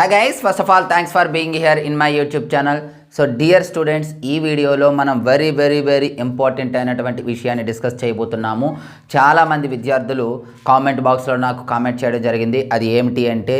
Hi guys, first of all thanks for being here in my YouTube channel. So dear students, ఈ వీడియోలో మనం very important అయినటువంటి విషయాన్ని discuss చేయబోతున్నాము. చాలామంది విద్యార్థులు కామెంట్ బాక్స్లో నాకు కామెంట్ చేయడం జరిగింది. అది ఏమిటి అంటే,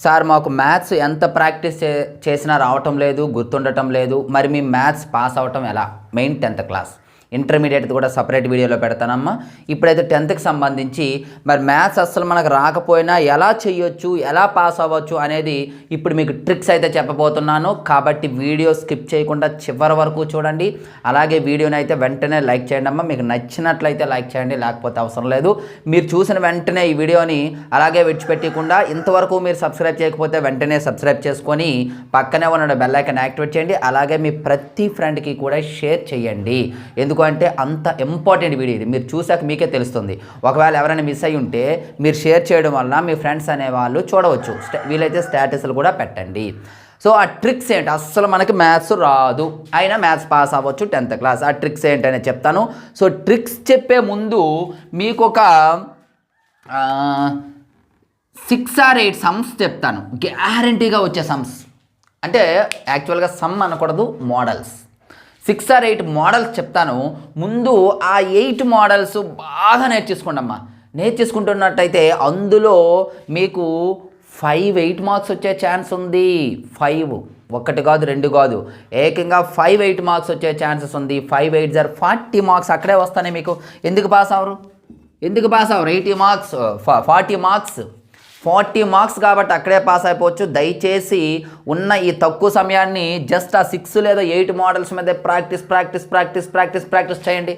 సార్ మాకు మ్యాథ్స్ ఎంత ప్రాక్టీస్ చేసినా రావటం లేదు, గుర్తుండటం లేదు, మరి మీ మ్యాథ్స్ పాస్ అవటం ఎలా? మెయిన్ 10th క్లాస్, ఇంటర్మీడియట్ కూడా సపరేట్ వీడియోలో పెడతానమ్మా. ఇప్పుడైతే 10th సంబంధించి మరి మ్యాథ్స్ అస్సలు మనకు రాకపోయినా ఎలా చేయొచ్చు, ఎలా పాస్ అవ్వచ్చు అనేది ఇప్పుడు మీకు ట్రిక్స్ అయితే చెప్పబోతున్నాను. కాబట్టి వీడియో స్కిప్ చేయకుండా చివరి వరకు చూడండి. అలాగే వీడియోని అయితే వెంటనే లైక్ చేయండి అమ్మా. మీకు నచ్చినట్లయితే లైక్ చేయండి, లేకపోతే అవసరం లేదు. మీరు చూసిన వెంటనే ఈ వీడియోని అలాగే విడిచిపెట్టకుండా, ఇంతవరకు మీరు సబ్స్క్రైబ్ చేయకపోతే వెంటనే సబ్స్క్రైబ్ చేసుకొని పక్కనే ఉన్న బెల్ ఐకాన్ యాక్టివేట్ చేయండి. అలాగే మీ ప్రతి ఫ్రెండ్కి కూడా షేర్ చేయండి. అంటే అంత ఇంపార్టెంట్ వీడియో ఇది. మీరు చూసాక మీకే తెలుస్తుంది. ఒకవేళ ఎవరైనా మిస్ అయ్యి ఉంటే మీరు షేర్ చేయడం వలన మీ ఫ్రెండ్స్ అనేవాళ్ళు చూడవచ్చు. వీలైతే స్టేటస్లు కూడా పెట్టండి. సో ఆ ట్రిక్స్ ఏంటి? అస్సలు మనకి మ్యాథ్స్ రాదు అయినా మ్యాథ్స్ పాస్ అవ్వచ్చు 10th క్లాస్. ఆ ట్రిక్స్ ఏంటనే చెప్తాను. సో ట్రిక్స్ చెప్పే ముందు మీకు ఒక 6 or 8 సమ్స్ చెప్తాను. గ్యారంటీగా వచ్చే సమ్స్. అంటే యాక్చువల్గా సమ్ అనకూడదు, మోడల్స్. 6 or 8 మోడల్స్ చెప్తాను. ముందు ఆ 8 మోడల్స్ బాగా నేర్చేసుకోండి అమ్మా. నేర్చేసుకుంటున్నట్టయితే అందులో మీకు 5-8 మార్క్స్ వచ్చే ఛాన్స్ ఉంది. 5, 1 కాదు 2 కాదు, ఏకంగా 5-8 మార్క్స్ వచ్చే ఛాన్సెస్ ఉంది. 5-8 are 40 మార్క్స్ అక్కడే వస్తాయి మీకు. ఎందుకు పాస్ అవరు? 80 మార్క్స్, 40 మార్క్స్ కాబట్టి అక్కడే పాస్ అయిపోవచ్చు. దయచేసి ఉన్న ఈ తక్కువ సమయాన్ని జస్ట్ ఆ 6 లేదా 8 మోడల్స్ మీద ప్రాక్టీస్ చేయండి.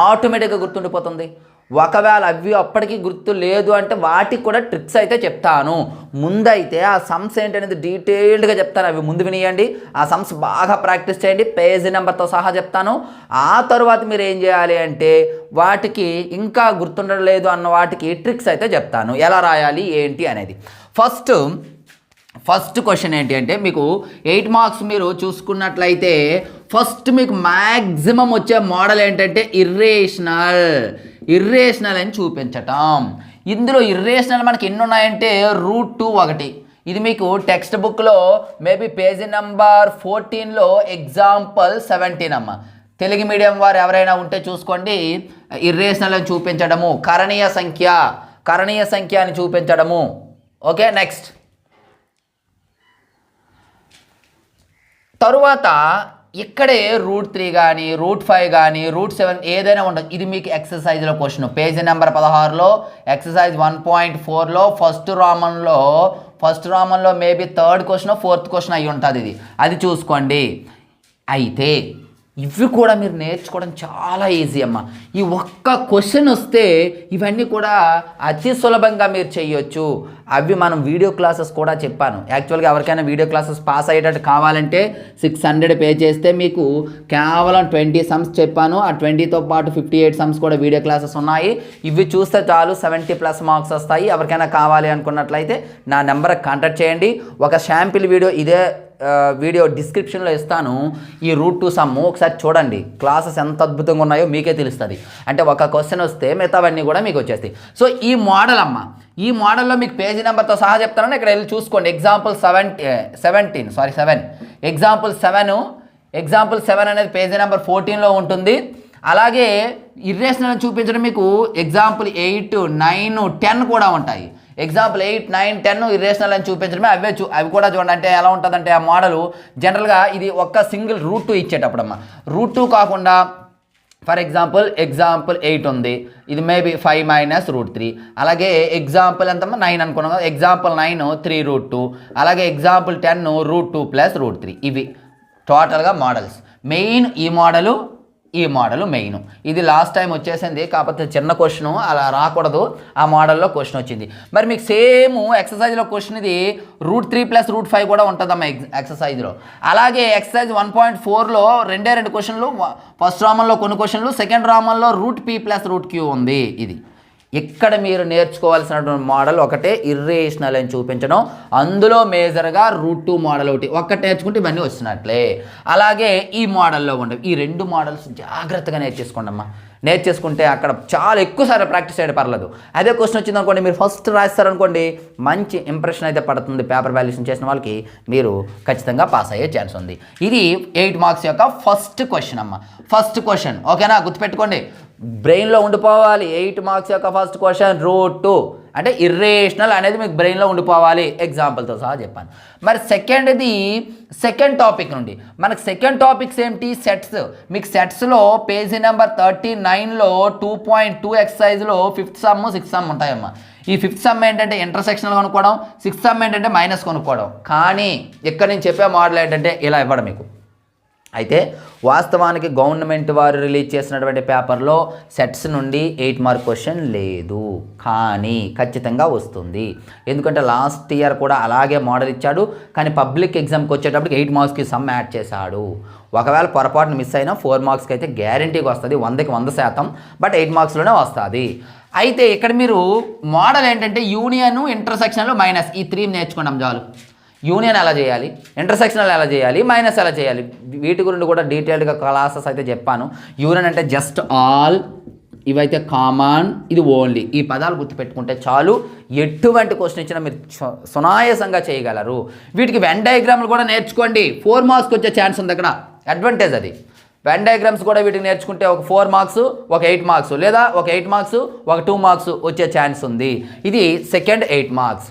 ఆటోమేటిక్గా గుర్తుండిపోతుంది. ఒకవేళ అవి అప్పటికి గుర్తు లేదు అంటే వాటికి కూడా ట్రిక్స్ అయితే చెప్తాను. ముందైతే ఆ సమ్స్ ఏంటనేది డీటెయిల్డ్గా చెప్తాను. అవి ముందు వినియండి. ఆ సమ్స్ బాగా ప్రాక్టీస్ చేయండి. పేజీ నెంబర్తో సహా చెప్తాను. ఆ తర్వాత మీరు ఏం చేయాలి అంటే, వాటికి ఇంకా గుర్తుండలేదు అన్న వాటికి ట్రిక్స్ అయితే చెప్తాను. ఎలా రాయాలి ఏంటి అనేది. ఫస్ట్ క్వశ్చన్ ఏంటి అంటే, మీకు 8 మార్క్స్ మీరు చూసుకున్నట్లయితే ఫస్ట్ మీకు మ్యాక్సిమం వచ్చే మోడల్ ఏంటంటే ఇర్రేషనల్ అని చూపించటం. ఇందులో ఇర్రేషనల్ మనకి ఎన్ని ఉన్నాయంటే √2 ఒకటి. ఇది మీకు టెక్స్ట్ బుక్లో మేబీ పేజీ నెంబర్ 14లో ఎగ్జాంపుల్ 17 అమ్మ. తెలుగు మీడియం వారు ఎవరైనా ఉంటే చూసుకోండి. ఇర్రేషనల్ అని చూపించడము, కరణీయ సంఖ్య అని చూపించడము. Okay, next. తరువాత ఇక్కడే √3 కానీ √5 కానీ √7 ఏదైనా ఉండదు. ఇది మీకు ఎక్సర్సైజ్లో క్వశ్చన్. పేజీ నెంబర్ 16లో ఎక్సర్సైజ్ 1.4లో ఫస్ట్ రామన్లో maybe 3rd question 4th question అయి ఉంటుంది. అది చూసుకోండి. అయితే ఇవి కూడా మీరు నేర్చుకోవడం చాలా ఈజీ అమ్మ. ఈ ఒక్క క్వశ్చన్ వస్తే ఇవన్నీ కూడా అతి సులభంగా మీరు చేయొచ్చు. అవి మనం వీడియో క్లాసెస్ కూడా చెప్పాను. యాక్చువల్గా ఎవరికైనా వీడియో క్లాసెస్ పాస్ అయ్యేటట్టు కావాలంటే 600 పే చేస్తే మీకు కేవలం 20 సమ్స్ చెప్పాను. ఆ 20తో పాటు 58 సమ్స్ కూడా వీడియో క్లాసెస్ ఉన్నాయి. ఇవి చూస్తే చాలు 70+ మార్క్స్ వస్తాయి. ఎవరికైనా కావాలి అనుకున్నట్లయితే నా నెంబర్కి కాంటాక్ట్ చేయండి. ఒక శాంపిల్ వీడియో ఇదే వీడియో డిస్క్రిప్షన్లో ఇస్తాను. ఈ √2 సమ్ ఒకసారి చూడండి. క్లాసెస్ ఎంత అద్భుతంగా ఉన్నాయో మీకే తెలుస్తుంది. అంటే ఒక క్వశ్చన్ వస్తే మిగతావన్నీ కూడా మీకు వచ్చేస్తాయి. సో ఈ మోడల్ అమ్మ, ఈ మోడల్లో మీకు పేజీ నెంబర్తో సహా చెప్తాను. ఇక్కడ వెళ్ళి చూసుకోండి. ఎగ్జాంపుల్ 7 ఎగ్జాంపుల్ 7 అనేది పేజీ నెంబర్ 14లో ఉంటుంది. అలాగే ఇర్రేషనల్ చూపించడం మీకు ఎగ్జాంపుల్ 8, 9, 10 కూడా ఉంటాయి. ఎగ్జాంపుల్ 8, 9, 10 ఇర్రేషనల్ అని చూపించడమే. అవి కూడా చూడండి. అంటే ఎలా ఉంటుందంటే ఆ మోడలు జనరల్గా ఇది ఒక్క సింగిల్ √2 ఇచ్చేటప్పుడు అమ్మ. √2 కాకుండా ఫర్ ఎగ్జాంపుల్ 8 ఉంది. ఇది మేబీ 5 - √3. అలాగే ఎగ్జాంపుల్ ఎంతమ్మా 9 అనుకున్నాం కదా. ఎగ్జాంపుల్ 9 3√2. అలాగే ఎగ్జాంపుల్ 10 √2 + √3. ఇవి టోటల్గా మోడల్స్. మెయిన్ ఈ మోడలు మెయిన్. ఇది లాస్ట్ టైం వచ్చేసింది, కాకపోతే చిన్న క్వశ్చన్ అలా రాకూడదు. ఆ మోడల్లో క్వశ్చన్ వచ్చింది. మరి మీకు సేమ్ ఎక్సర్సైజ్లో క్వశ్చన్ ఇది √3 + √5 కూడా ఉంటుందమ్మా ఎక్సర్సైజ్లో. అలాగే ఎక్సర్సైజ్ 1.4లో 2 క్వశ్చన్లు. ఫస్ట్ రామన్లో కొన్ని క్వశ్చన్లు, సెకండ్ రామన్లో √p + √q ఉంది. ఇది ఇక్కడ మీరు నేర్చుకోవాల్సినటువంటి మోడల్ ఒకటే, ఇర్రేషనల్ అని చూపించడం. అందులో మేజర్గా √2 మోడల్ ఒక్కటి నేర్చుకుంటే ఇవన్నీ వచ్చినట్లే. అలాగే ఈ మోడల్లో ఉండవు. ఈ 2 మోడల్స్ జాగ్రత్తగా నేర్చేసుకోండి అమ్మా. నేర్చేసుకుంటే అక్కడ చాలా ఎక్కువసారి ప్రాక్టీస్ చేయడం పర్లేదు. అదే క్వశ్చన్ వచ్చింది అనుకోండి, మీరు ఫస్ట్ రాస్తారనుకోండి, మంచి ఇంప్రెషన్ అయితే పడుతుంది. పేపర్ వాల్యుయేషన్ చేసిన వాళ్ళకి మీరు ఖచ్చితంగా పాస్ అయ్యే ఛాన్స్ ఉంది. ఇది 8 మార్క్స్ యొక్క ఫస్ట్ క్వశ్చన్ అమ్మ. ఫస్ట్ క్వశ్చన్ ఓకేనా, గుర్తుపెట్టుకోండి, బ్రెయిన్లో ఉండిపోవాలి. 8 మార్క్స్ యొక్క ఫస్ట్ క్వశ్చన్ రూట్ అంటే ఇర్రేషనల్ అనేది మీకు బ్రెయిన్లో ఉండిపోవాలి. ఎగ్జాంపుల్తో సహా చెప్పాను. మరి సెకండ్ టాపిక్ నుండి మనకు సెకండ్ టాపిక్స్ ఏంటి, సెట్స్. మీకు సెట్స్లో పేజీ నెంబర్ 39లో 2.2 ఎక్సర్సైజ్లో 5th సమ్ 6th సమ్ ఉంటాయమ్మా. ఈ 5th సమ్ ఏంటంటే ఇంటర్సెక్షనల్ కొనుక్కోవడం, 6th సమ్ ఏంటంటే మైనస్ కొనుక్కోవడం. కానీ ఇక్కడ నేను చెప్పే మోడల్ ఏంటంటే ఇలా ఇవ్వడం మీకు. అయితే వాస్తవానికి గవర్నమెంట్ వారు రిలీజ్ చేసినటువంటి పేపర్లో సెట్స్ నుండి 8 మార్క్ క్వశ్చన్ లేదు, కానీ ఖచ్చితంగా వస్తుంది. ఎందుకంటే లాస్ట్ ఇయర్ కూడా అలాగే మోడల్ ఇచ్చాడు, కానీ పబ్లిక్ ఎగ్జామ్కి వచ్చేటప్పటికి 8 మార్క్స్కి సమ్ యాడ్ చేశాడు. ఒకవేళ పొరపాటును మిస్ అయినా 4 మార్క్స్కి అయితే గ్యారంటీగా వస్తుంది, 100కి 100%. బట్ 8 మార్క్స్లోనే వస్తుంది. అయితే ఇక్కడ మీరు మోడల్ ఏంటంటే యూనియన్, ఇంటర్సెక్షన్లో మైనస్, ఈ 3 నేర్చుకున్నాం చాలు. యూనియన్ ఎలా చేయాలి, ఇంటర్సెక్షనల్ ఎలా చేయాలి, మైనస్ ఎలా చేయాలి, వీటి గురించి కూడా డీటెయిల్డ్గా క్లాసెస్ అయితే చెప్పాను. యూనియన్ అంటే జస్ట్ ఆల్, ఇవైతే కామన్, ఇది ఓన్లీ. ఈ పదాలు గుర్తుపెట్టుకుంటే చాలు, ఎటువంటి క్వశ్చన్ ఇచ్చినా మీరు సునాయాసంగా చేయగలరు. వీటికి వెన్ డయాగ్రామ్లు కూడా నేర్చుకోండి, 4 మార్క్స్కి వచ్చే ఛాన్స్ ఉంది. అక్కడ అడ్వాంటేజ్ అది. వెన్ డయాగ్రామ్స్ కూడా వీటికి నేర్చుకుంటే ఒక 4 మార్క్స్, ఒక 8 మార్క్స్, లేదా ఒక 8 మార్క్స్, ఒక 2 మార్క్స్ వచ్చే ఛాన్స్ ఉంది. ఇది సెకండ్ 8 మార్క్స్.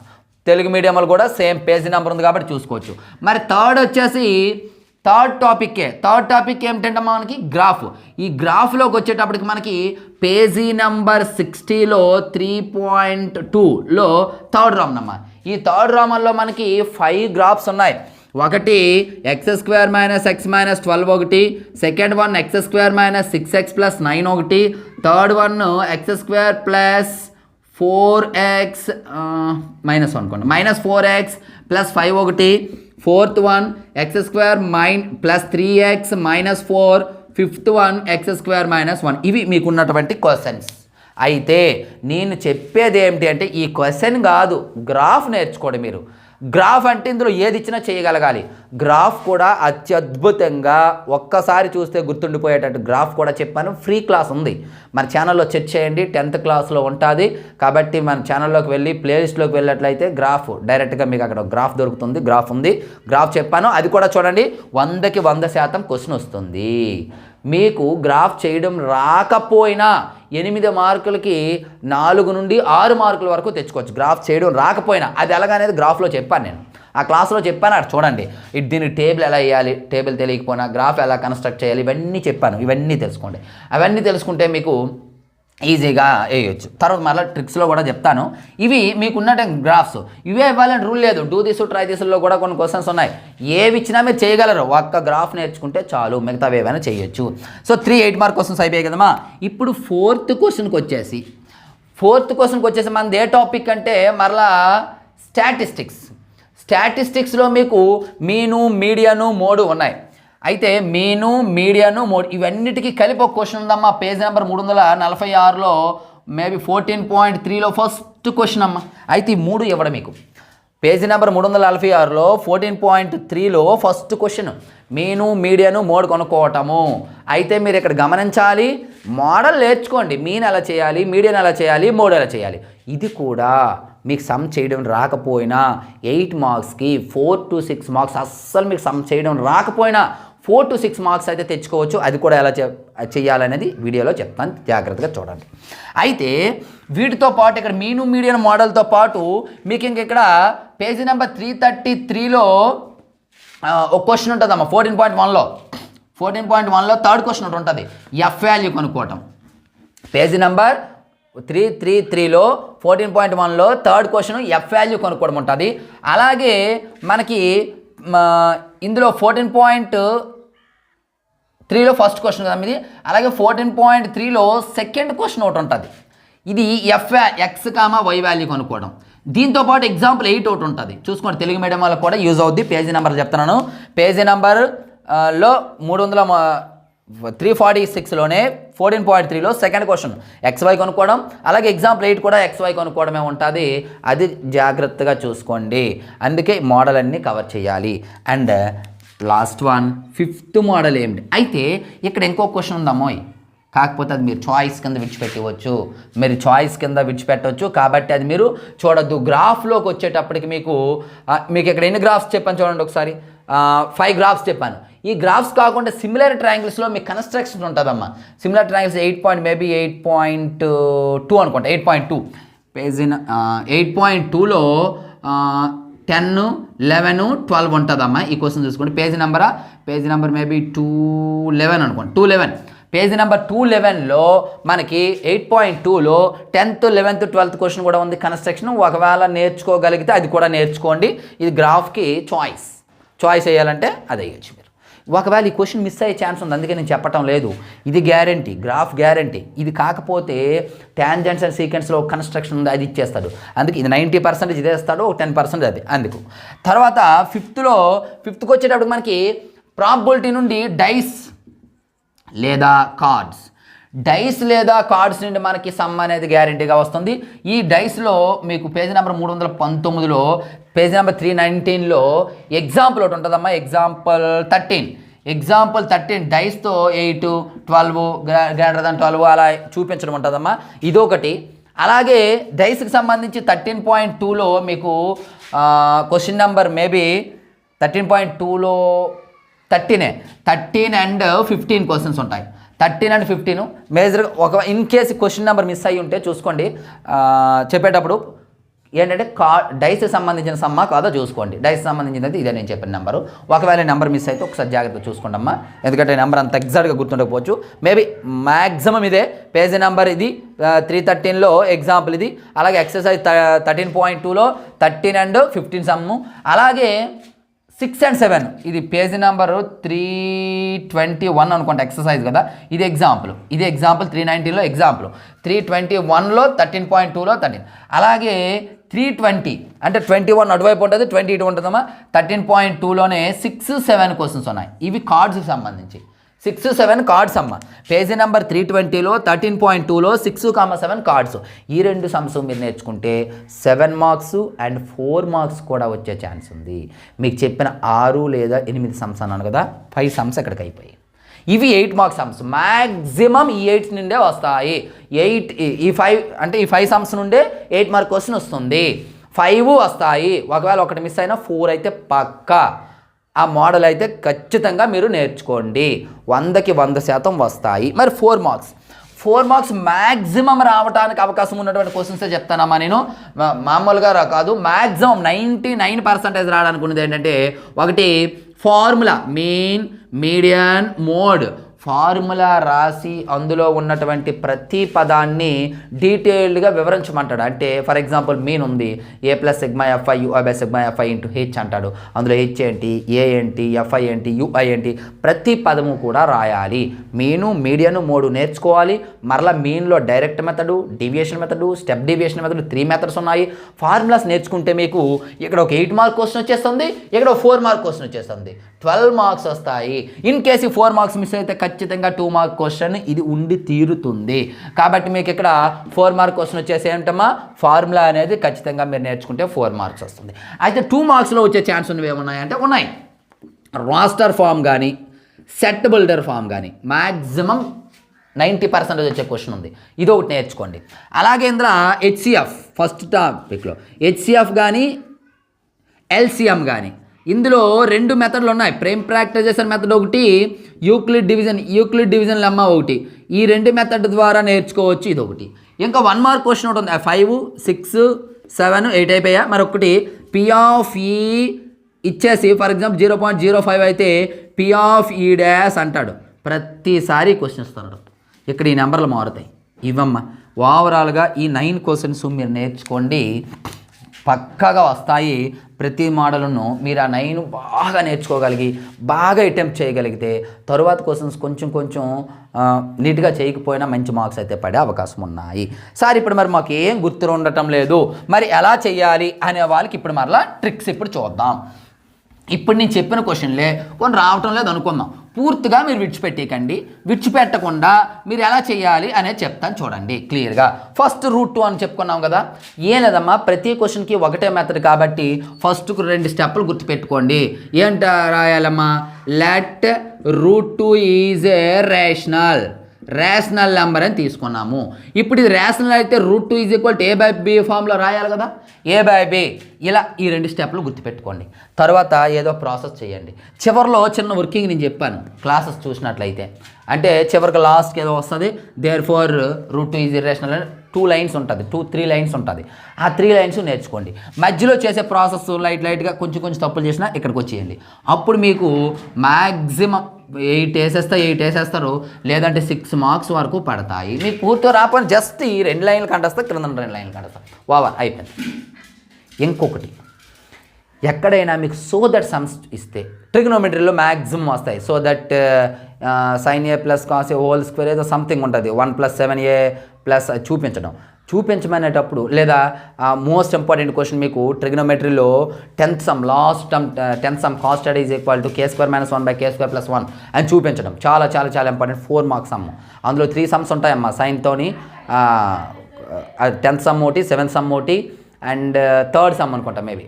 తెలుగు మీడియంలో కూడా సేమ్ పేజీ నెంబర్ ఉంది కాబట్టి చూసుకోవచ్చు. మరి థర్డ్ వచ్చేసి థర్డ్ టాపిక్ ఏమిటంటే మనకి గ్రాఫ్. ఈ గ్రాఫ్లోకి వచ్చేటప్పటికి మనకి పేజీ నెంబర్ 60లో 3.2లో థర్డ్ రామన్. ఈ థర్డ్ రామన్లో మనకి 5 గ్రాఫ్స్ ఉన్నాయి. ఒకటి x² - x - 12 ఒకటి, సెకండ్ వన్ x² - 6x + 9 ఒకటి, third one x² + 4x minus అనుకోండి -4x + 5 ఒకటి, fourth one x² + 3x - 4, fifth one x² - 1. ఇవి మీకున్నటువంటి క్వశ్చన్స్. అయితే నేను చెప్పేది ఏమిటి అంటే ఈ క్వశ్చన్ కాదు, గ్రాఫ్ నేర్చుకోండి మీరు. గ్రాఫ్ అంటే ఇందులో ఏది ఇచ్చినా చేయగలగాలి. గ్రాఫ్ కూడా అత్యద్భుతంగా ఒక్కసారి చూస్తే గుర్తుండిపోయేటట్టు గ్రాఫ్ కూడా చెప్పాను. ఫ్రీ క్లాస్ ఉంది, మన ఛానల్లో చెక్ చేయండి, 10th క్లాస్లో ఉంటుంది. కాబట్టి మన ఛానల్లోకి వెళ్ళి ప్లేలిస్ట్లోకి వెళ్ళినట్లయితే గ్రాఫ్ డైరెక్ట్గా మీకు అక్కడ గ్రాఫ్ దొరుకుతుంది. గ్రాఫ్ ఉంది, గ్రాఫ్ చెప్పాను, అది కూడా చూడండి. 100కి 100% క్వశ్చన్ వస్తుంది. మీకు గ్రాఫ్ చేయడం రాకపోయినా 8 మార్కులకి 4 నుండి 6 మార్కుల వరకు తెచ్చుకోవచ్చు. గ్రాఫ్ చేయడం రాకపోయినా అది ఎలాగనేది గ్రాఫ్లో చెప్పాను, నేను ఆ క్లాస్లో చెప్పాను. అక్కడ చూడండి, దీనికి టేబుల్ ఎలా వేయాలి, టేబుల్ తెలియకపోయినా గ్రాఫ్ ఎలా కన్స్ట్రక్ట్ చేయాలి, ఇవన్నీ చెప్పాను. ఇవన్నీ తెలుసుకోండి. అవన్నీ తెలుసుకుంటే మీకు ఈజీగా వేయచ్చు. తర్వాత మళ్ళీ ట్రిక్స్లో కూడా చెప్తాను. ఇవి మీకున్న గ్రాఫ్స్, ఇవే ఇవ్వాలని రూల్ లేదు. డూ దిస్ ట్రై దిస్లో కూడా కొన్ని క్వశ్చన్స్ ఉన్నాయి. ఏవి ఇచ్చినా మీరు చేయగలరు, ఒక్క గ్రాఫ్ నేర్చుకుంటే చాలు, మిగతా ఏవైనా చేయొచ్చు. సో 3 8 మార్క్ క్వశ్చన్స్ అయిపోయాయి కదమ్మా. ఇప్పుడు ఫోర్త్ క్వశ్చన్కి వచ్చేసి మనది ఏ టాపిక్ అంటే మరలా స్టాటిస్టిక్స్లో మీకు మీను, మీడియను, మోడ్ ఉన్నాయి. అయితే మీను, మీడియను, మోడ్ ఇవన్నిటికీ కలిపి ఒక క్వశ్చన్ ఉందమ్మా. పేజ్ నెంబర్ 346లో మేబీ 14.3లో ఫస్ట్ క్వశ్చన్ అమ్మా. అయితే ఈ 3 ఇవ్వడం మీకు పేజీ నెంబర్ 346లో 14.3లో first question mean, median, mode కొనుక్కోవటము. అయితే మీరు ఇక్కడ గమనించాలి, మోడల్ నేర్చుకోండి. మీన్ ఎలా చేయాలి, మీడియన్ ఎలా చేయాలి, మోడ్ ఎలా చేయాలి. ఇది కూడా మీకు సమ్ చేయడం రాకపోయినా 8 మార్క్స్కి 4 to 6 మార్క్స్, అస్సలు మీకు సమ్ చేయడం రాకపోయినా 4 to 6 మార్క్స్ అయితే తెచ్చుకోవచ్చు. అది కూడా ఎలా చేయాలనేది వీడియోలో చెప్తాను, జాగ్రత్తగా చూడండి. అయితే వీటితో పాటు ఇక్కడ మీను, మీడియన్, మోడల్తో పాటు మీకు ఇక్కడ పేజీ నెంబర్ 333లో ఒక క్వశ్చన్ ఉంటుందమ్మా. 14.1లో థర్డ్ క్వశ్చన్ ఒకటి ఉంటుంది, ఎఫ్ వాల్యూ కనుక్కోవటం. పేజీ నెంబర్ 333లో 14.1లో థర్డ్ క్వశ్చన్ ఎఫ్ వాల్యూ కనుక్కోవడం ఉంటుంది. అలాగే మనకి ఇందులో 14.3లో ఫస్ట్ క్వశ్చన్ కదా ఇది. అలాగే 14.3లో సెకండ్ క్వశ్చన్ ఒకటి ఉంటుంది. ఇది ఎక్స్ కామా వై వాల్యూ కనుక్కోవడం. దీంతోపాటు ఎగ్జాంపుల్ 8 ఒకటి ఉంటుంది, చూసుకోండి. తెలుగు మీడియం వాళ్ళకి కూడా యూజ్ అవుద్ది. పేజీ నెంబర్ చెప్తున్నాను. పేజీ నెంబర్లో 346లోనే 14.3లో సెకండ్ క్వశ్చన్ XY కొనుక్కోవడం. అలాగే ఎగ్జాంపుల్ 8 కూడా XY కొనుక్కోవడమే ఉంటుంది. అది జాగ్రత్తగా చూసుకోండి. అందుకే మోడల్ అన్నీ కవర్ చేయాలి. And last one 5th model ఏమిటి అయితే ఇక్కడ ఇంకో క్వశ్చన్ ఉందమ్మోయ్, కాకపోతే అది మీరు చాయిస్ కింద విడిచిపెట్టవచ్చు, కాబట్టి అది మీరు చూడొద్దు. గ్రాఫ్లోకి వచ్చేటప్పటికి మీకు ఇక్కడ ఎన్ని గ్రాఫ్స్ చెప్పాను చూడండి ఒకసారి. 5 గ్రాఫ్స్ చెప్పాను. ఈ గ్రాఫ్స్ కాకుండా సిమిలర్ ట్రయాంగిల్స్లో మీకు కన్స్ట్రక్షన్ ఉంటుందమ్మా. సిమిలర్ ట్రయాంగిల్స్ 8.2 అనుకుంటా, 8.2 పేజీ 8.2లో 10, 11, 12 ఉంటుందమ్మా. ఈ క్వశ్చన్ చూసుకోండి. పేజీ నెంబర్ మేబీ 211 అనుకోండి. 211 పేజీ నెంబర్ 211లో మనకి 8.2లో 10th, 11th, 12th క్వశ్చన్ కూడా ఉంది కన్స్ట్రక్షన్. ఒకవేళ నేర్చుకోగలిగితే అది కూడా నేర్చుకోండి. ఇది గ్రాఫ్కి చాయిస్ వేయాలంటే అది వేయచ్చు మీరు. ఒకవేళ ఈ క్వశ్చన్ మిస్ అయ్యే ఛాన్స్ ఉంది, అందుకే నేను చెప్పటం లేదు. ఇది గ్యారంటీ, గ్రాఫ్ గ్యారంటీ. ఇది కాకపోతే టాంజెంట్స్ అండ్ సీక్వెన్స్లో కన్స్ట్రక్షన్ ఉంది, అది ఇచ్చేస్తాడు. అందుకే ఇది 90% ఇదే ఇస్తాడు, 10% అది. అందుకు తర్వాత ఫిఫ్త్కి వచ్చేటప్పుడు మనకి ప్రాబబిలిటీ నుండి డైస్ లేదా కార్డ్స్ నుండి మనకి సమ్ అనేది గ్యారంటీగా వస్తుంది. ఈ డైస్లో మీకు పేజీ నెంబర్ 319లో పేజీ నెంబర్ 319లో ఎగ్జాంపుల్ ఒకటి ఉంటుందమ్మా. ఎగ్జాంపుల్ 13 డైస్తో 8, 12 >12 అలా చూపించడం ఉంటుందమ్మా. ఇదొకటి. అలాగే డైస్కి సంబంధించి 13.2లో మీకు క్వశ్చన్ నెంబర్ మేబీ 13.2లో 13 and 15 క్వశ్చన్స్ ఉంటాయి. 13 and 15 మేజర్గా in case question number miss అయ్యి ఉంటే చూసుకోండి. చెప్పేటప్పుడు ఏంటంటే డైస్కి సంబంధించిన సమ్మా కాదో చూసుకోండి. డైస్కి సంబంధించినది ఇదే నేను చెప్పిన నెంబరు. ఒకవేళ నెంబర్ మిస్ అయితే ఒకసారి జాగ్రత్తగా చూసుకోండి అమ్మా, ఎందుకంటే నెంబర్ అంత ఎగ్జాక్ట్గా గుర్తుండకపోవచ్చు. మేబీ మ్యాక్సిమం ఇదే. పేజీ నెంబర్ ఇది 313లో ఎగ్జాంపుల్ ఇది. అలాగే ఎక్సర్సైజ్ 13.2లో 13 and 15 సమ్ము. అలాగే 6 and 7 ఇది పేజీ నెంబరు 321 అనుకోండి, ఎక్సర్సైజ్ కదా. ఇది ఎగ్జాంపుల్ 319లో ఎగ్జాంపుల్ 321లో 13.2లో 13. అలాగే 320 అంటే 21 అటువైపు ఉంటుంది, 20 ఇటు ఉంటుందమ్మా. 13.2లోనే 6, 7 క్వశ్చన్స్ ఉన్నాయి. ఇవి కార్డ్స్కి సంబంధించి 6, 7 కార్డ్స్ అమ్మ. పేజీ నెంబర్ 320లో 13.2లో 6, 7 కార్డ్స్. ఈ 2 సమ్స్ మీరు నేర్చుకుంటే 7 మార్క్స్ అండ్ 4 మార్క్స్ కూడా వచ్చే ఛాన్స్ ఉంది. మీకు చెప్పిన 6 లేదా 8 సమ్స్ అన్నాను కదా, 5 సమ్స్ ఎక్కడికి అయిపోయాయి. ఇవి 8 మార్క్స్ సమ్స్. మ్యాక్సిమం ఈ 8 నుండే వస్తాయి. ఈ 5 సమ్స్ నుండే 8 మార్క్ క్వశ్చన్ వస్తుంది. 5 వస్తాయి. ఒకవేళ ఒకటి మిస్ అయినా 4 అయితే పక్కా. ఆ మోడల్ అయితే ఖచ్చితంగా మీరు నేర్చుకోండి. 100కి 100% వస్తాయి. మరి 4 మార్క్స్ మ్యాక్సిమం రావడానికి అవకాశం ఉన్నటువంటి క్వశ్చన్సే చెప్తానమ్మా నేను. మామూలుగా కాదు, మ్యాక్సిమం 99% రావడానికి ఉన్నది ఏంటంటే, ఒకటి formula, mean, median, mode. Formula రాసి అందులో ఉన్నటువంటి ప్రతి పదాన్ని డీటెయిల్డ్గా వివరించమంటాడు. అంటే ఫర్ ఎగ్జాంపుల్ మీన్ ఉంది, A+σFI UI/σFI × H అంటాడు. అందులో H ఏంటి, A ఏంటి, FI ఏంటి, UI ఏంటి, ప్రతి పదము కూడా రాయాలి. మీను, మీడియను, మోడు నేర్చుకోవాలి. మరలా మీన్లో direct method, deviation method, step deviation method, 3 methods ఉన్నాయి. ఫార్ములాస్ నేర్చుకుంటే మీకు ఇక్కడ ఒక 8 మార్క్ క్వశ్చన్ వచ్చేస్తుంది, ఇక్కడ ఒక 4 మార్క్ క్వశ్చన్ వచ్చేస్తుంది. 12 మార్క్స్ వస్తాయి. ఇన్ కేసు 4 మార్క్స్ మిస్ అయితే ఖచ్చితంగా 2 మార్క్ క్వశ్చన్ ఇది ఉండి తీరుతుంది. కాబట్టి మీకు ఇక్కడ 4 మార్క్ క్వశ్చన్ వచ్చేసి ఏంటమ్మా, ఫార్ములా అనేది ఖచ్చితంగా మీరు నేర్చుకుంటే 4 మార్క్స్ వస్తుంది. అయితే 2 మార్క్స్లో వచ్చే ఛాన్స్ ఉన్నవి ఏమున్నాయంటే ఉన్నాయి. రాస్టర్ ఫామ్ కానీ, సెట్ బిల్డర్ ఫామ్ కానీ మ్యాక్సిమం 90% వచ్చే క్వశ్చన్ ఉంది. ఇది ఒకటి నేర్చుకోండి. అలాగే ఇందులో HCF ఫస్ట్ టాపిక్లో HCF కానీ LCM కానీ, ఇందులో 2 మెథడ్లు ఉన్నాయి. ప్రైమ్ ఫ్యాక్టరైజేషన్ మెథడ్ ఒకటి, యూక్లిడ్ డివిజన్ లెమ్మా ఒకటి. ఈ 2 మెథడ్ ద్వారా నేర్చుకోవచ్చు. ఇది ఒకటి. ఇంకా 1 మార్క్ క్వశ్చన్ ఉంటుంది. 5, 6, 7, 8 అయిపోయా. మరొకటి P(E) ఇచ్చేసి ఫర్ ఎగ్జాంపుల్ 0.05 అయితే P(E' అంటాడు. ప్రతిసారి క్వశ్చన్ ఇస్తున్నాడు. ఇక్కడ ఈ నెంబర్లు మారుతాయి. ఇవమ్మా ఓవరాల్గా ఈ 9 క్వశ్చన్స్ మీరు నేర్చుకోండి, పక్కాగా వస్తాయి. ప్రతి మోడల్ను మీరు ఆ 9 బాగా నేర్చుకోగలిగి బాగా అటెంప్ట్ చేయగలిగితే తరువాత క్వశ్చన్స్ కొంచెం నీట్గా చేయకపోయినా మంచి మార్క్స్ అయితే పడే అవకాశం ఉన్నాయి. సార్ ఇప్పుడు మరి మాకు ఏం గుర్తు ఉండటం లేదు, మరి ఎలా చేయాలి అనే వాళ్ళకి ఇప్పుడు మరలా ట్రిక్స్ ఇప్పుడు చూద్దాం. ఇప్పుడు నేను చెప్పిన క్వశ్చన్లే కొన్ని రావటం లేదు అనుకుందాం. పూర్తిగా మీరు విడిచిపెట్టకుండా మీరు ఎలా చేయాలి అనేది చెప్తాను చూడండి క్లియర్గా. ఫస్ట్ రూట్ 2 అని చెప్పుకున్నాం కదా. ఏం లేదమ్మా, ప్రతి క్వశ్చన్కి ఒకటే మెథడ్ కాబట్టి ఫస్ట్ 2 స్టెప్పులు గుర్తుపెట్టుకోండి. ఏంట రాయాలమ్మా, let root 2 is a rational. Rational number అని తీసుకున్నాము. ఇప్పుడు ఇది రేషనల్ అయితే √2 = a/b ఫామ్లో రాయాలి కదా. a/b ఇలా ఈ 2 స్టెప్లు గుర్తుపెట్టుకోండి. తర్వాత ఏదో ప్రాసెస్ చేయండి. చివరిలో చిన్న వర్కింగ్ నేను చెప్పాను క్లాసెస్ చూసినట్లయితే. అంటే చివరికి లాస్ట్కి ఏదో వస్తుంది, దేర్ఫోర్ √2 ఈజ్ ఇర్రేషనల్ అని 2 లైన్స్ ఉంటుంది, 3 లైన్స్ ఉంటుంది. ఆ 3 లైన్స్ నేర్చుకోండి. మధ్యలో చేసే ప్రాసెస్ లైట్గా కొంచెం తప్పులు చేసినా ఇక్కడికి వచ్చేయండి. అప్పుడు మీకు మ్యాక్సిమం 8 వేసేస్తారు, లేదంటే 6 మార్క్స్ వరకు పడతాయి. మీకు పూర్తిగా రాకపోయినా జస్ట్ ఈ 2 లైన్లు కంటేస్తా, క్రింద 2 లైన్లు కంటేస్తా, ఓవర్ అయిపోయింది. ఇంకొకటి, ఎక్కడైనా మీకు సో దట్ సమ్స్ ఇస్తే ట్రిగ్నోమెట్రీలో మ్యాక్సిమం వస్తాయి. So that sin a + cos a whole square ఏదో సంథింగ్ ఉంటుంది, 1 + 7a+ చూపించమనేటప్పుడు, లేదా మోస్ట్ ఇంపార్టెంట్ క్వశ్చన్ మీకు ట్రిగ్నోమెట్రీలో 10th some last term 10th some cos θ = k² - 1/k² + 1 అని చూపించడం చాలా చాలా చాలా ఇంపార్టెంట్. 4 marks some. అందులో 3 సమ్స్ ఉంటాయమ్మా సైన్తోని. 10th సమ్ ఒకటి, 7th సమ్ ఒకటి, అండ్ 3rd సమ్ అనుకుంటా మేబీ.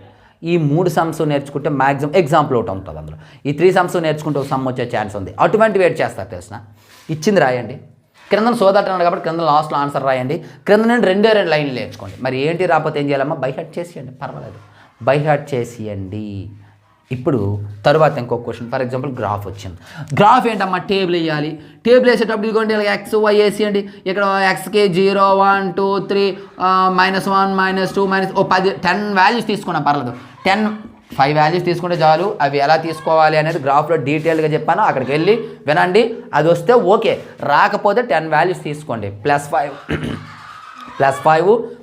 ఈ 3 సమ్స్ నేర్చుకుంటే మ్యాక్సిమం ఎగ్జాంపుల్ ఒకటి ఉంటుంది. అందులో ఈ 3 సమ్స్ నేర్చుకుంటే ఒక సమ్ వచ్చే ఛాన్స్ ఉంది. అటువంటి వెయిట్ చేస్తారు తెలిసిన. ఇచ్చింది రాయండి, క్రింద సోదట్టన్నాడు కాబట్టి క్రింద లాస్ట్లో ఆన్సర్ రాయండి, క్రింద నుండి 2 లైన్లు నేర్చుకోండి. మరి ఏంటి రాకపోతే ఏం చేయాలమ్మా, బై హార్ట్ చేసేయండి, పర్వాలేదు, బై హార్ట్ చేసేయండి. ఇప్పుడు తరువాత ఇంకొక క్వశ్చన్, ఫర్ ఎగ్జాంపుల్ గ్రాఫ్ వచ్చింది. గ్రాఫ్ ఏంటమ్మా, టేబుల్ వేయాలి. టేబుల్ వేసేటప్పుడు ఇదిగోండి ఇలా x y వేసేయండి. ఇక్కడ xకి 0 1 2 3 -1 -2 10 వాల్యూస్ తీసుకున్నా పర్లేదు. 5 వాల్యూస్ తీసుకుంటే చాలు. అవి ఎలా తీసుకోవాలి అనేది గ్రాఫ్లో డీటెయిల్గా చెప్పాను, అక్కడికి వెళ్ళి వినండి. అది వస్తే ఓకే, రాకపోతే 10 వాల్యూస్ తీసుకోండి. +5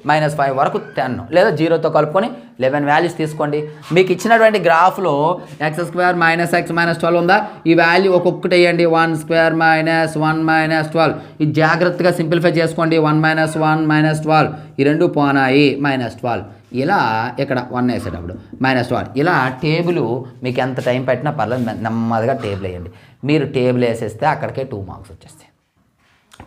-5 వరకు 10, లేదా 0తో కలుపుకొని 11 వాల్యూస్ తీసుకోండి. మీకు ఇచ్చినటువంటి గ్రాఫ్లో x² - x - 12 ఉందా, ఈ వాల్యూ ఒక్కొక్కటి వేయండి. 1² - 1 - 12. ఇది జాగ్రత్తగా సింప్లిఫై చేసుకోండి. 1 - 1 - 12 ఈ 2 పోనాయి, -12. ఇలా ఇక్కడ 1 వేసేటప్పుడు -12. ఇలా టేబుల్ మీకు ఎంత టైం పెట్టినా పర్లేదు, నెమ్మదిగా టేబుల్ వేయండి. మీరు టేబుల్ వేసేస్తే అక్కడికే 2 మార్క్స్ వచ్చేస్తాయి.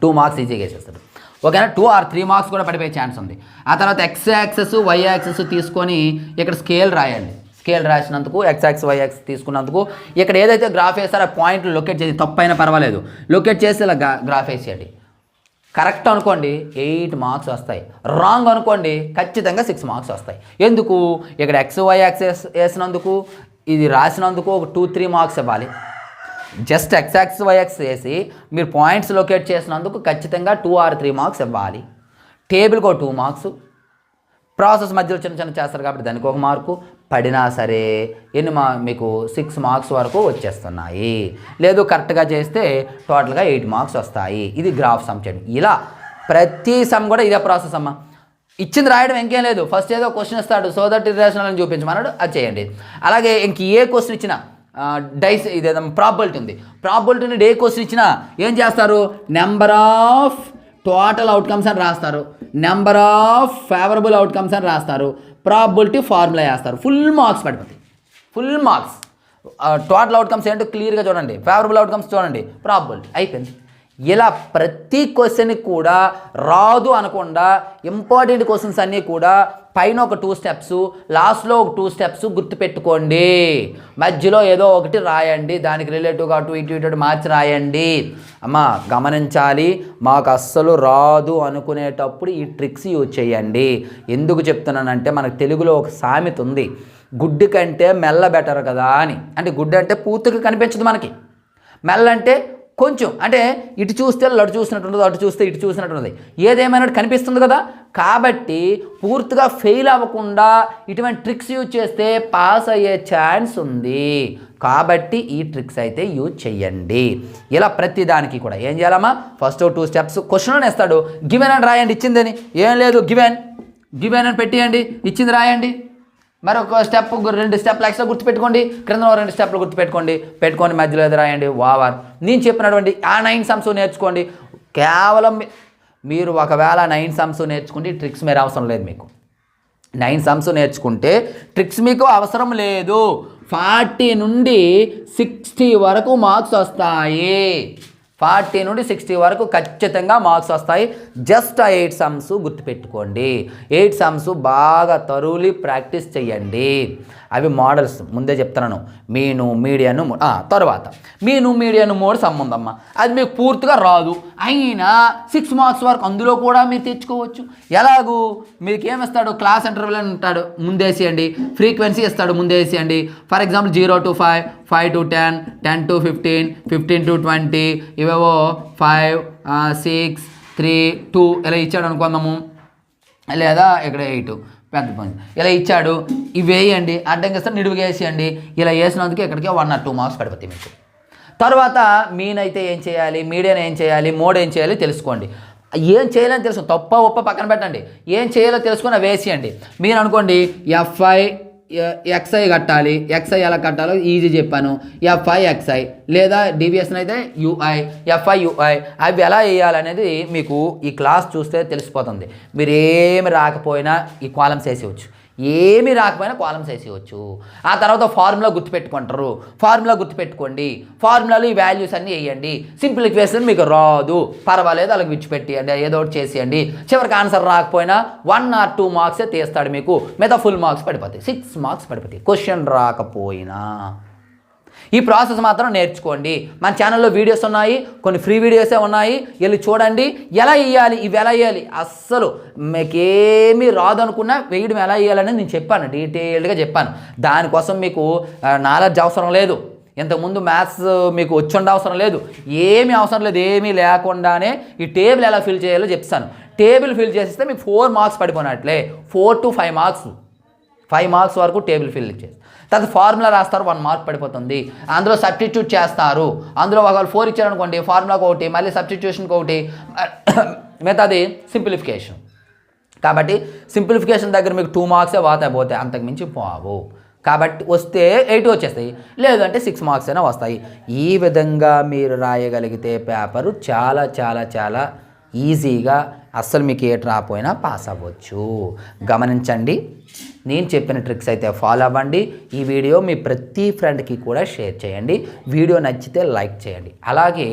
2 మార్క్స్ ఈజీగా వేసేస్తారు. ఓకేనా. 2 or 3 మార్క్స్ కూడా పడిపోయే ఛాన్స్ ఉంది. ఆ తర్వాత x యాక్సెస్ y యాక్సెస్ తీసుకొని ఇక్కడ స్కేల్ రాయండి. స్కేల్ రాసినందుకు x యాక్సెస్ y యాక్సెస్ తీసుకున్నందుకు ఇక్కడ ఏదైతే గ్రాఫ్ వేస్తారో ఆ పాయింట్లు లొకేట్ చేసి, తప్పైనా పర్వాలేదు, లొకేట్ చేసి ఇలా గ్రాఫ్ వేసేయండి. కరెక్ట్ అనుకోండి 8 మార్క్స్ వస్తాయి, రాంగ్ అనుకోండి ఖచ్చితంగా 6 మార్క్స్ వస్తాయి. ఎందుకు, ఇక్కడ x y యాక్సెస్ వేసినందుకు, ఇది రాసినందుకు ఒక 2-3 మార్క్స్ ఇవ్వాలి. Just x axis y access వేసి మీరు పాయింట్స్ లొకేట్ చేసినందుకు ఖచ్చితంగా 2 or 3 మార్క్స్ ఇవ్వాలి. టేబుల్కి ఒక 2 మార్క్స్, ప్రాసెస్ మధ్యలో చిన్న చేస్తారు కాబట్టి దానికి 1 మార్కు పడినా సరే మీకు 6 మార్క్స్ వరకు వచ్చేస్తున్నాయి. లేదు కరెక్ట్గా చేస్తే టోటల్గా 8 మార్క్స్ వస్తాయి. ఇది గ్రాఫ్ సమ్ చేయండి. ఇలా ప్రతి సమ్ కూడా ఇదే ప్రాసెస్ అమ్మా. ఇచ్చింది రాయడం ఇంకేం లేదు, ఫస్ట్ ఏదో క్వశ్చన్ ఇస్తాడు, సో దట్ ఇర్రేషనల్ అని చూపించమన్నాడు, అది చేయండి. అలాగే ఇంక ఏ క్వశ్చన్ ఇచ్చినా డైస్ ఇదేదో ప్రాబిలిటీ ఉంది, ప్రాబిలిటీని ఏ క్వశ్చన్ ఇచ్చినా ఏం చేస్తారు, నెంబర్ ఆఫ్ టోటల్ అవుట్కమ్స్ అని రాస్తారు, నెంబర్ ఆఫ్ ఫేవరబుల్ అవుట్కమ్స్ అని రాస్తారు, ప్రాబిలిటీ ఫార్ములా వేస్తారు. ఫుల్ మార్క్స్ పడిపోతాయి, ఫుల్ మార్క్స్. టోటల్ అవుట్కమ్స్ ఏంటో క్లియర్గా చూడండి, ఫేవరబుల్ అవుట్కమ్స్ చూడండి, ప్రాబిలిటీ అయిపోయింది. ఇలా ప్రతి క్వశ్చన్ కూడా రాదు అనకుండా ఇంపార్టెంట్ క్వశ్చన్స్ అన్నీ కూడా పైన ఒక 2 స్టెప్స్, లాస్ట్లో ఒక 2 స్టెప్స్ గుర్తుపెట్టుకోండి. మధ్యలో ఏదో ఒకటి రాయండి, దానికి రిలేటివ్గా అటు ఇటు మార్చి రాయండి. అమ్మ గమనించాలి, మాకు అస్సలు రాదు అనుకునేటప్పుడు ఈ ట్రిక్స్ యూజ్ చేయండి. ఎందుకు చెప్తున్నానంటే మనకు తెలుగులో ఒక సామెత ఉంది, గుడ్డు కంటే మెల్ల బెటర్ కదా అని. అంటే గుడ్డు అంటే పూర్తిగా కనిపించదు మనకి, మెల్ల అంటే కొంచెం, అంటే ఇటు చూస్తే అటు చూసినట్టు ఉండదు, అటు చూస్తే ఇటు చూసినట్టు ఉన్నది, ఏదేమైనా కనిపిస్తుంది కదా. కాబట్టి పూర్తిగా ఫెయిల్ అవ్వకుండా ఇటువంటి ట్రిక్స్ యూజ్ చేస్తే పాస్ అయ్యే ఛాన్స్ ఉంది. కాబట్టి ఈ ట్రిక్స్ అయితే యూజ్ చేయండి. ఇలా ప్రతి దానికి కూడా ఏం చేయాలమ్మా, ఫస్ట్ 2 స్టెప్స్ క్వశ్చన్ ఇస్తాడు, గివెన్ అని రాయండి. ఇచ్చిందని ఏం లేదు, గివెన్ అని పెట్టేయండి, ఇచ్చింది రాయండి. మరొక స్టెప్ 2 స్టెప్లు ఎక్స్ట్రా గుర్తుపెట్టుకోండి, క్రింద 2 స్టెప్లు పెట్టుకోండి, మధ్యలో ఎదురు రాయండి. ఓవర్. నేను చెప్పినటువంటి ఆ 9 సమ్స్ నేర్చుకోండి. కేవలం మీరు ఒకవేళ 9 సమ్స్ నేర్చుకుంటే ట్రిక్స్ మీరు అవసరం లేదు. మీకు 9 సమ్స్ నేర్చుకుంటే ట్రిక్స్ మీకు అవసరం లేదు. 40 నుండి 60 వరకు మార్క్స్ వస్తాయి. 40 నుండి 60 వరకు ఖచ్చితంగా మార్క్స్ వస్తాయి. జస్ట్ ఆ 8 సమ్స్ గుర్తుపెట్టుకోండి. 8 సమ్స్ బాగా తరువులి ప్రాక్టీస్ చేయండి. అవి మోడల్స్ ముందే చెప్తున్నాను. మీను మీడియను తర్వాత మీను మీడియను మోడ్ సమ్ ఉందమ్మా. అది మీకు పూర్తిగా రాదు, అయినా 6 మార్క్స్ వరకు అందులో కూడా మీరు తెచ్చుకోవచ్చు. ఎలాగూ మీకు ఏమిస్తాడు, క్లాస్ ఇంటర్వెల్ అని ఉంటాడు, ముందేసేయండి. ఫ్రీక్వెన్సీ ఇస్తాడు, ముందేసేయండి. For example 0 to 5, 5 to 10, 10 to 15, 15 to 20, ఇవేవో 5, 6, 3, 2 ఇలా ఇచ్చాడు అనుకుందాము. లేదా ఇక్కడ 8 పెద్ద పని ఇలా ఇచ్చాడు. ఇవి వేయండి, అడ్డంగా ఇస్తాడు, నిడువుగా వేసేయండి. ఇలా వేసినందుకు ఇక్కడికి 1 or 2 మార్క్స్ పడిపోతాయి మీకు. తర్వాత మీన్ అయితే ఏం చేయాలి, మీడియన్ ఏం చేయాలి, మోడ్ ఏం చేయాలి తెలుసుకోండి. ఏం చేయాలని తెలుసు, తప్ప ఒప్ప పక్కన పెట్టండి. ఏం చేయాలో తెలుసుకొని అవి వేసేయండి. మీరు అనుకోండి ఎఫ్ఐ ఎక్స్ఐ కట్టాలి, ఎక్స్ఐ ఎలా కట్టాలో ఈజీ చెప్పాను. ఎఫ్ఐ ఎక్స్ఐ లేదా డివిఎస్ని అయితే యుఐ, ఎఫ్ఐ యుఐ అవి ఎలా వేయాలనేది మీకు ఈ క్లాస్ చూస్తే తెలిసిపోతుంది. మీరు ఏమి రాకపోయినా ఈ కాలమ్స్ వేసేయచ్చు, ఏమీ రాకపోయినా కాలమ్స్ వేసేయచ్చు. ఆ తర్వాత ఫార్ములా గుర్తుపెట్టుకుంటారు, ఫార్ములా గుర్తుపెట్టుకోండి. ఫార్ములాలు ఈ వాల్యూస్ అన్నీ వేయండి. సింప్లిఫికేషన్ మీకు రాదు, పర్వాలేదు, అలాగే విడిచిపెట్టేయండి, ఏదో ఒకటి చేసేయండి. చివరికి ఆన్సర్ రాకపోయినా 1 or 2 మార్క్సే తీస్తాడు మీకు, మిగతా ఫుల్ మార్క్స్ పడిపోతాయి, 6 మార్క్స్ పడిపోతాయి క్వశ్చన్ రాకపోయినా. ఈ ప్రాసెస్ మాత్రం నేర్చుకోండి. మన ఛానల్లో వీడియోస్ ఉన్నాయి, కొన్ని ఫ్రీ వీడియోసే ఉన్నాయి, వెళ్ళి చూడండి. ఎలా వేయాలి, ఇవి ఎలా వేయాలి, అస్సలు మీకేమీ రాదనుకున్నా వేయడం ఎలా వేయాలని నేను చెప్పాను, డీటెయిల్డ్గా చెప్పాను. దానికోసం మీకు నాలెడ్జ్ అవసరం లేదు, ఇంతకుముందు మ్యాథ్స్ మీకు వచ్చి అవసరం లేదు, ఏమీ అవసరం లేదు. ఏమీ లేకుండానే ఈ టేబుల్ ఎలా ఫిల్ చేయాలో చెప్తాను. టేబుల్ ఫిల్ చేసిస్తే మీకు 4 మార్క్స్ పడిపోయినట్లే. 4 to 5 మార్క్స్, 5 మార్క్స్ వరకు టేబుల్ ఫిల్ చేసి తర్వాత ఫార్ములా రాస్తారు, 1 మార్క్ పడిపోతుంది. అందులో సబ్స్టిట్యూట్ చేస్తారు. అందులో ఒకవేళ 4 ఇచ్చారనుకోండి, ఫార్ములాకి ఒకటి, మళ్ళీ సబ్స్టిట్యూషన్కి ఒకటి, మిగతాది సింప్లిఫికేషన్. కాబట్టి సింప్లిఫికేషన్ దగ్గర మీకు 2 మార్క్సే పోతాయి, అంతకుమించి పోవు. కాబట్టి వస్తే 8 వచ్చేస్తాయి, లేదంటే 6 మార్క్స్ అయినా వస్తాయి. ఈ విధంగా మీరు రాయగలిగితే పేపరు చాలా చాలా చాలా ఈజీగా, అస్సలు మీకు ఏటి రాపోయినా పాస్ అవ్వచ్చు. గమనించండి, నేను చెప్పిన ట్రిక్స్ అయితే ఫాలో అవ్వండి. ఈ వీడియో మీ ప్రతి ఫ్రెండ్కి కూడా షేర్ చేయండి. వీడియో నచ్చితే లైక్ చేయండి. అలాగే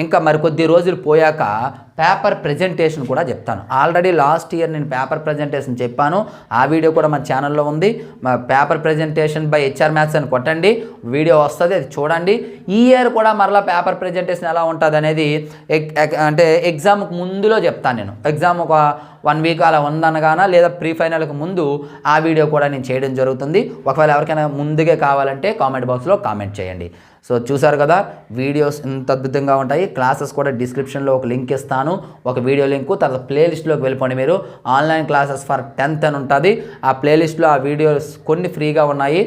ఇంకా మరికొద్ది రోజులు పోయాక పేపర్ ప్రజెంటేషన్ కూడా చెప్తాను. ఆల్రెడీ లాస్ట్ ఇయర్ నేను పేపర్ ప్రజెంటేషన్ చెప్పాను, ఆ వీడియో కూడా మన ఛానల్లో ఉంది. మా paper presentation by HR maths అని కొట్టండి, వీడియో వస్తుంది, అది చూడండి. ఈ ఇయర్ కూడా మరలా పేపర్ ప్రజెంటేషన్ ఎలా ఉంటుంది అనేది అంటే ఎగ్జామ్కి ముందులో చెప్తాను నేను. ఎగ్జామ్ ఒక 1 వీక్ అలా ఉందనగానా, లేదా ప్రీ ఫైనల్కి ముందు ఆ వీడియో కూడా నేను చేయడం జరుగుతుంది. ఒకవేళ ఎవరికైనా ముందుగా కావాలంటే కామెంట్ బాక్స్లో కామెంట్ చేయండి. సో చూసారు కదా, వీడియోస్ ఇంత అద్భుతంగా ఉంటాయి. క్లాసెస్ కూడా డిస్క్రిప్షన్లో ఒక లింక్ ఇస్తాను, ఒక వీడియో లింకు. తర్వాత ప్లేలిస్ట్లోకి వెళ్ళిపోండి. మీరు ఆన్లైన్ క్లాసెస్ ఫర్ 10th అని ఉంటుంది. ఆ ప్లేలిస్ట్లో ఆ వీడియోస్ కొన్ని ఫ్రీగా ఉన్నాయి,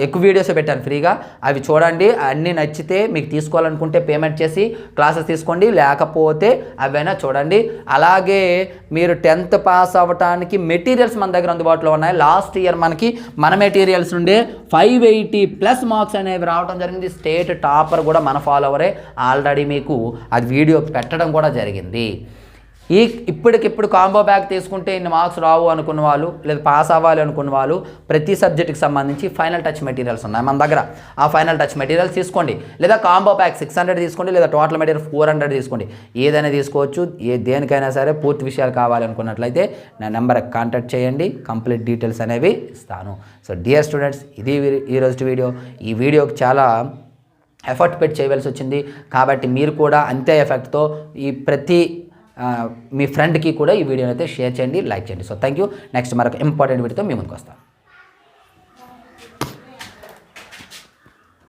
ఎక్కువ వీడియోస్ పెట్టాను ఫ్రీగా, అవి చూడండి. అన్నీ నచ్చితే మీకు తీసుకోవాలనుకుంటే పేమెంట్ చేసి క్లాసెస్ తీసుకోండి, లేకపోతే అవైనా చూడండి. అలాగే మీరు 10th పాస్ అవ్వటానికి మెటీరియల్స్ మన దగ్గర అందుబాటులో ఉన్నాయి. లాస్ట్ ఇయర్ మన మెటీరియల్స్ నుండే 580+ మార్క్స్ అనేవి రావడం జరిగింది. స్టేట్ టాపర్ కూడా మన ఫాలోవరే, ఆల్రెడీ మీకు అది వీడియో పెట్టడం కూడా జరిగింది. ఇప్పటికిప్పుడు కాంబో బ్యాగ్ తీసుకుంటే ఇన్ని మార్క్స్ రావు అనుకున్న వాళ్ళు, లేదా పాస్ అవ్వాలి అనుకున్న వాళ్ళు, ప్రతి సబ్జెక్టుకి సంబంధించి ఫైనల్ టచ్ మెటీరియల్స్ ఉన్నాయి మన దగ్గర. ఆ ఫైనల్ టచ్ మెటీరియల్స్ తీసుకోండి, లేదా కాంబో బ్యాగ్ 600 తీసుకోండి, లేదా టోటల్ మెటీరియల్ 400 తీసుకోండి. ఏదైనా తీసుకోవచ్చు. దేనికైనా సరే పూర్తి విషయాలు కావాలనుకున్నట్లయితే నా నెంబర్కి కాంటాక్ట్ చేయండి, కంప్లీట్ డీటెయిల్స్ అనేవి ఇస్తాను. సో డియర్ స్టూడెంట్స్, ఇది ఈరోజు వీడియో. ఈ వీడియోకి చాలా ఎఫర్ట్ పెట్టి చేయవలసి వచ్చింది, కాబట్టి మీరు కూడా అంతే ఎఫెక్ట్తో ప్రతి మీ ఫ్రెండ్కి కూడా ఈ వీడియోని అయితే షేర్ చేయండి, లైక్ చేయండి. So thank you. నెక్స్ట్ మరొక ఇంపార్టెంట్ వీడియోతో మీ ముందుకు వస్తాను.